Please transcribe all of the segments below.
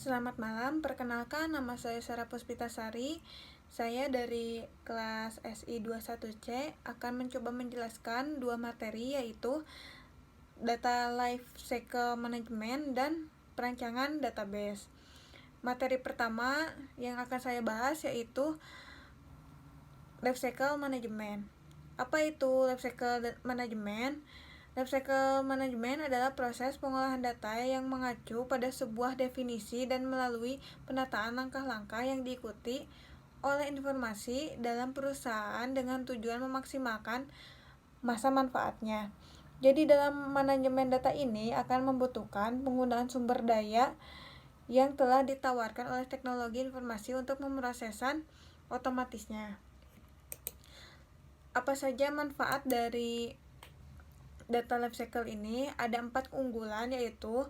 Selamat malam, perkenalkan nama saya Sarah Puspitasari. Saya dari kelas SI 21C akan mencoba menjelaskan dua materi, yaitu Data Lifecycle Management dan Perancangan Database. Materi pertama yang akan saya bahas yaitu Lifecycle Management. Apa itu Lifecycle Management? Lifecycle Management adalah proses pengolahan data yang mengacu pada sebuah definisi dan melalui penataan langkah-langkah yang diikuti oleh informasi dalam perusahaan dengan tujuan memaksimalkan masa manfaatnya. Jadi dalam manajemen data ini akan membutuhkan penggunaan sumber daya yang telah ditawarkan oleh teknologi informasi untuk pemrosesan otomatisnya. Apa saja manfaat dari data lifecycle ini? Ada 4 keunggulan, yaitu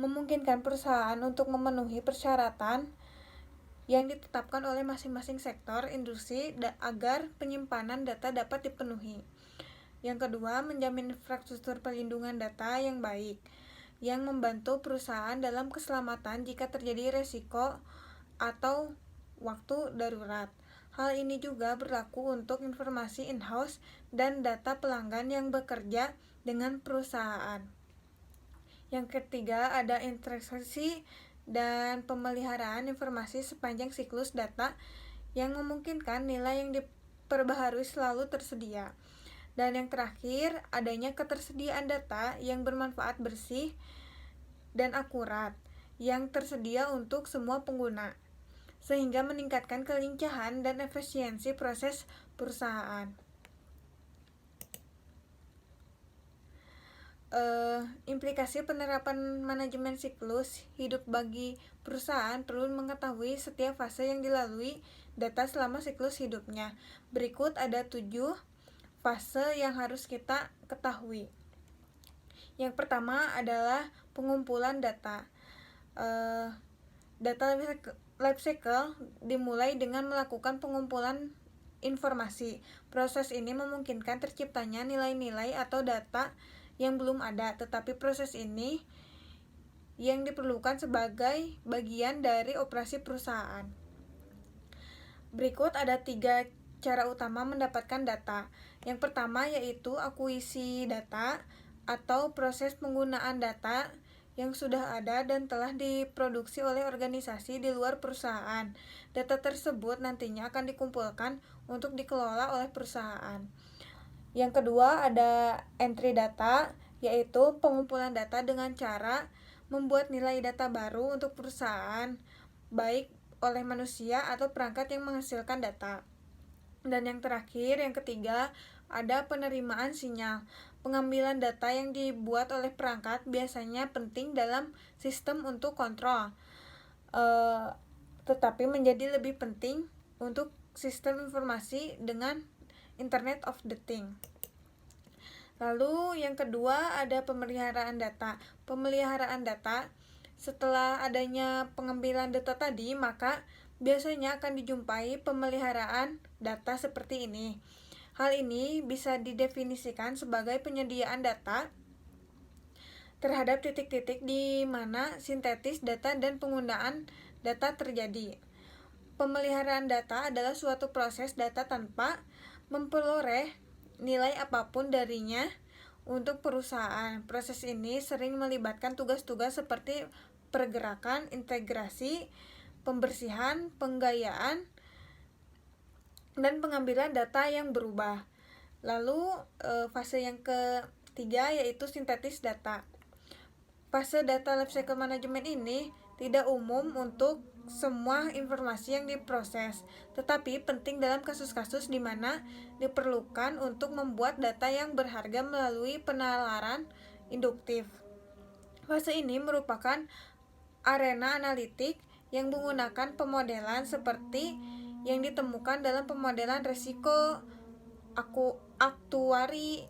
memungkinkan perusahaan untuk memenuhi persyaratan yang ditetapkan oleh masing-masing sektor industri agar penyimpanan data dapat dipenuhi. Yang kedua, menjamin infrastruktur perlindungan data yang baik, yang membantu perusahaan dalam keselamatan jika terjadi resiko atau waktu darurat. Hal ini juga berlaku untuk informasi in-house dan data pelanggan yang bekerja dengan perusahaan. Yang ketiga, ada interaksi dan pemeliharaan informasi sepanjang siklus data yang memungkinkan nilai yang diperbaharui selalu tersedia. Dan yang terakhir, adanya ketersediaan data yang bermanfaat, bersih, dan akurat yang tersedia untuk semua pengguna, sehingga meningkatkan kelincahan dan efisiensi proses perusahaan. Implikasi penerapan manajemen siklus hidup bagi perusahaan perlu mengetahui setiap fase yang dilalui data selama siklus hidupnya. Berikut ada 7 fase yang harus kita ketahui. Yang pertama adalah pengumpulan data. Data lifecycle dimulai dengan melakukan pengumpulan informasi. Proses ini memungkinkan terciptanya nilai-nilai atau data yang belum ada, tetapi proses ini yang diperlukan sebagai bagian dari operasi perusahaan. Berikut ada 3 cara utama mendapatkan data. Yang pertama yaitu akuisisi data atau proses penggunaan data yang sudah ada dan telah diproduksi oleh organisasi di luar perusahaan. Data tersebut nantinya akan dikumpulkan untuk dikelola oleh perusahaan. Yang kedua ada entry data, yaitu pengumpulan data dengan cara membuat nilai data baru untuk perusahaan, baik oleh manusia atau perangkat yang menghasilkan data. Dan yang terakhir, yang ketiga, ada penerimaan sinyal. Pengambilan data yang dibuat oleh perangkat biasanya penting dalam sistem untuk kontrol, tetapi menjadi lebih penting untuk sistem informasi dengan Internet of the Things. Lalu yang kedua ada pemeliharaan data. Pemeliharaan data, setelah adanya pengambilan data tadi, maka biasanya akan dijumpai pemeliharaan data seperti ini. Hal ini bisa didefinisikan sebagai penyediaan data terhadap titik-titik di mana sintetis data dan penggunaan data terjadi. Pemeliharaan data adalah suatu proses data tanpa memperoleh nilai apapun darinya untuk perusahaan. Proses ini sering melibatkan tugas-tugas seperti pergerakan, integrasi, pembersihan, penggayaan, dan pengambilan data yang berubah. Lalu fase yang ketiga yaitu sintetis data. Fase data lifecycle management ini tidak umum untuk semua informasi yang diproses, tetapi penting dalam kasus-kasus di mana diperlukan untuk membuat data yang berharga melalui penalaran induktif. Fase ini merupakan arena analitik yang menggunakan pemodelan seperti yang ditemukan dalam pemodelan risiko aktuari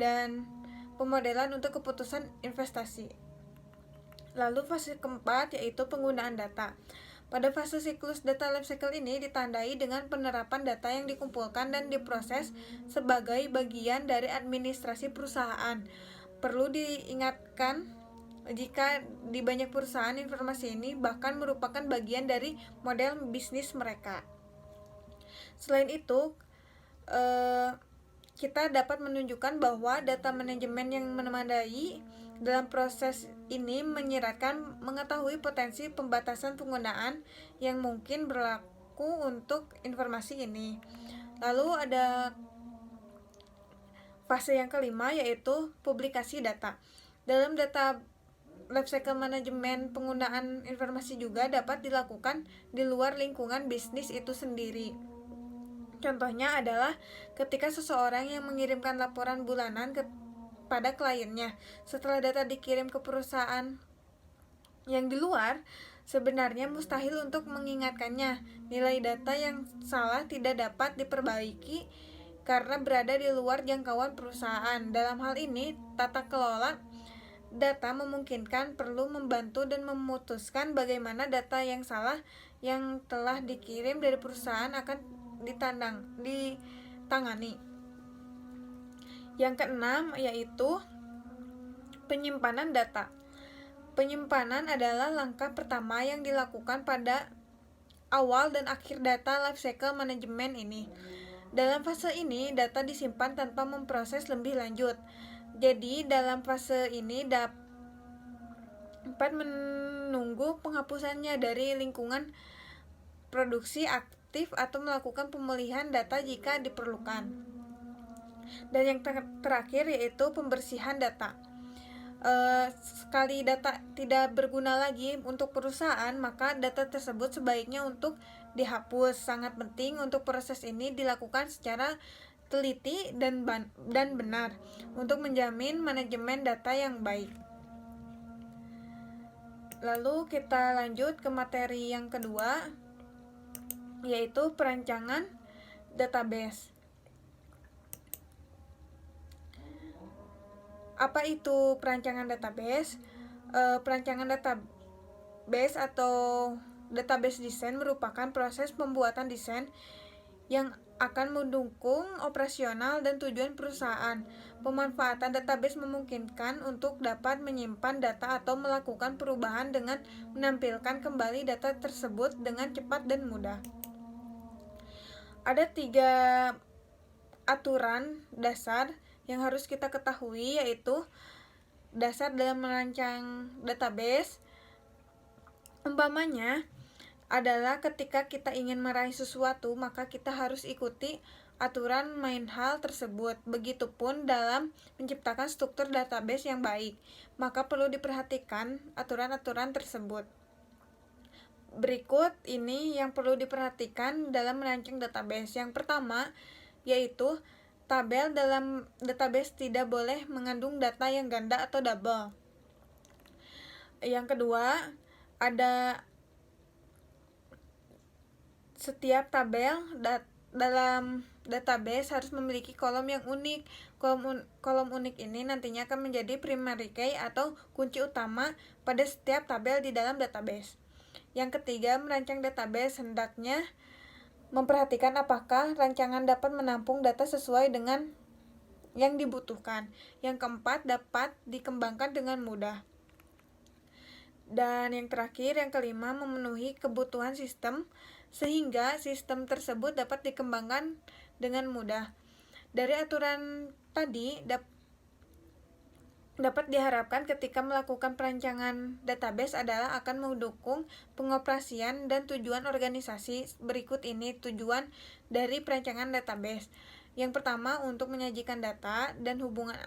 dan pemodelan untuk keputusan investasi. Lalu fase keempat yaitu penggunaan data. Pada fase siklus data lifecycle ini ditandai dengan penerapan data yang dikumpulkan dan diproses sebagai bagian dari administrasi perusahaan. Perlu diingatkan Jika di banyak perusahaan, informasi ini bahkan merupakan bagian dari model bisnis mereka. Selain itu, kita dapat menunjukkan bahwa data manajemen yang memadai dalam proses ini menyiratkan mengetahui potensi pembatasan penggunaan yang mungkin berlaku untuk informasi ini. Lalu ada fase yang kelima, yaitu publikasi data. Dalam data lifecycle management, penggunaan informasi juga dapat dilakukan di luar lingkungan bisnis itu sendiri. Contohnya adalah ketika seseorang yang mengirimkan laporan bulanan kepada kliennya. Setelah data dikirim ke perusahaan yang di luar, sebenarnya mustahil untuk mengingatkannya. Nilai data yang salah tidak dapat diperbaiki karena berada di luar jangkauan perusahaan. Dalam hal ini, tata kelola data memungkinkan perlu membantu dan memutuskan bagaimana data yang salah yang telah dikirim dari perusahaan akan ditangani. Yang keenam yaitu penyimpanan data. Penyimpanan adalah langkah pertama yang dilakukan pada awal dan akhir data lifecycle management ini. Dalam fase ini, data disimpan tanpa memproses lebih lanjut. Jadi, dalam fase ini dapat menunggu penghapusannya dari lingkungan produksi aktif atau melakukan pemulihan data jika diperlukan. Dan yang terakhir yaitu pembersihan data. Sekali data tidak berguna lagi untuk perusahaan, maka data tersebut sebaiknya untuk dihapus. Sangat penting untuk proses ini dilakukan secara teliti dan benar untuk menjamin manajemen data yang baik. Lalu kita lanjut ke materi yang kedua, yaitu perancangan database. Apa itu perancangan database? Perancangan database atau database design merupakan proses pembuatan desain yang akan mendukung operasional dan tujuan perusahaan. Pemanfaatan database memungkinkan untuk dapat menyimpan data atau melakukan perubahan dengan menampilkan kembali data tersebut dengan cepat dan mudah. Ada 3 aturan dasar yang harus kita ketahui, yaitu dasar dalam merancang database. Umpamanya adalah ketika kita ingin meraih sesuatu, maka kita harus ikuti aturan main hal tersebut. Begitupun dalam menciptakan struktur database yang baik, maka perlu diperhatikan aturan-aturan tersebut. Berikut ini yang perlu diperhatikan dalam merancang database. Yang pertama yaitu tabel dalam database tidak boleh mengandung data yang ganda atau double. Yang kedua, ada setiap tabel dalam database harus memiliki kolom yang unik. Kolom unik ini nantinya akan menjadi primary key atau kunci utama pada setiap tabel di dalam database. Yang ketiga, merancang database hendaknya memperhatikan apakah rancangan dapat menampung data sesuai dengan yang dibutuhkan. Yang keempat, dapat dikembangkan dengan mudah. Dan yang terakhir, yang kelima, memenuhi kebutuhan sistem sehingga sistem tersebut dapat dikembangkan dengan mudah. Dari aturan tadi dapat diharapkan ketika melakukan perancangan database adalah akan mendukung pengoperasian dan tujuan organisasi. Berikut ini tujuan dari perancangan database. Yang pertama, untuk menyajikan data dan hubungan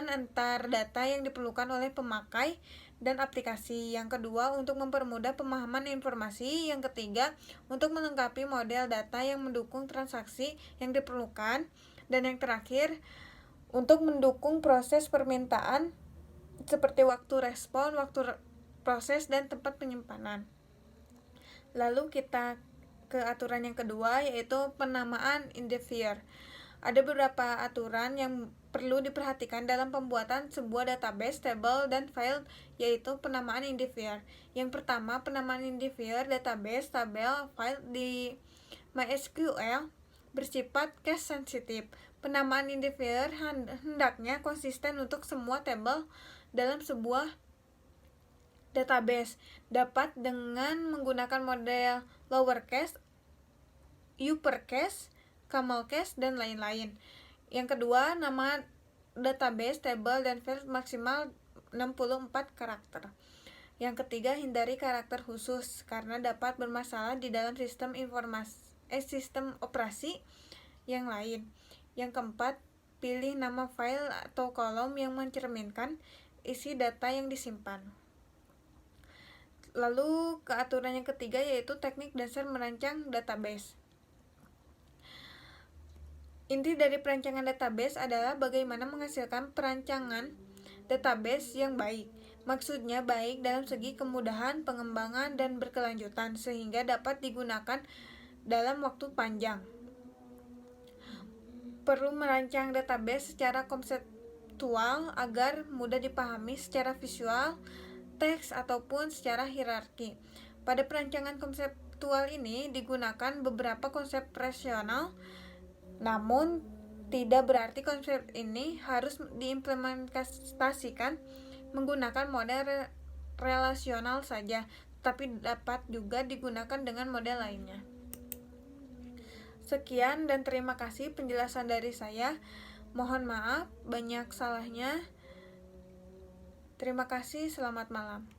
antar data yang diperlukan oleh pemakai dan aplikasi. Yang kedua, untuk mempermudah pemahaman informasi. Yang ketiga, untuk melengkapi model data yang mendukung transaksi yang diperlukan. Dan yang terakhir, untuk mendukung proses permintaan seperti waktu respon, waktu proses, dan tempat penyimpanan. Lalu kita ke aturan yang kedua, yaitu penamaan identifier. Ada beberapa aturan yang perlu diperhatikan dalam pembuatan sebuah database, table, dan file, yaitu penamaan identifier. Yang pertama, penamaan identifier database, tabel, file di MySQL bersifat case sensitive. Penamaan identifier hendaknya konsisten untuk semua tabel dalam sebuah database dapat dengan menggunakan model lowercase, uppercase, camelcase, dan lain-lain. Yang kedua, nama database, table, dan field maksimal 64 karakter. Yang ketiga, hindari karakter khusus karena dapat bermasalah di dalam sistem sistem operasi yang lain. Yang keempat, pilih nama file atau kolom yang mencerminkan isi data yang disimpan. Lalu keaturan yang ketiga yaitu teknik dasar merancang database. Inti dari perancangan database adalah bagaimana menghasilkan perancangan database yang baik. Maksudnya baik dalam segi kemudahan, pengembangan, dan berkelanjutan sehingga dapat digunakan dalam waktu panjang. Perlu merancang database secara konseptual agar mudah dipahami secara visual, teks, ataupun secara hierarki. Pada perancangan konseptual ini digunakan beberapa konsep rasional, namun tidak berarti konsep ini harus diimplementasikan menggunakan model relasional saja, tapi dapat juga digunakan dengan model lainnya. Sekian dan terima kasih penjelasan dari saya. Mohon maaf banyak salahnya. Terima kasih, selamat malam.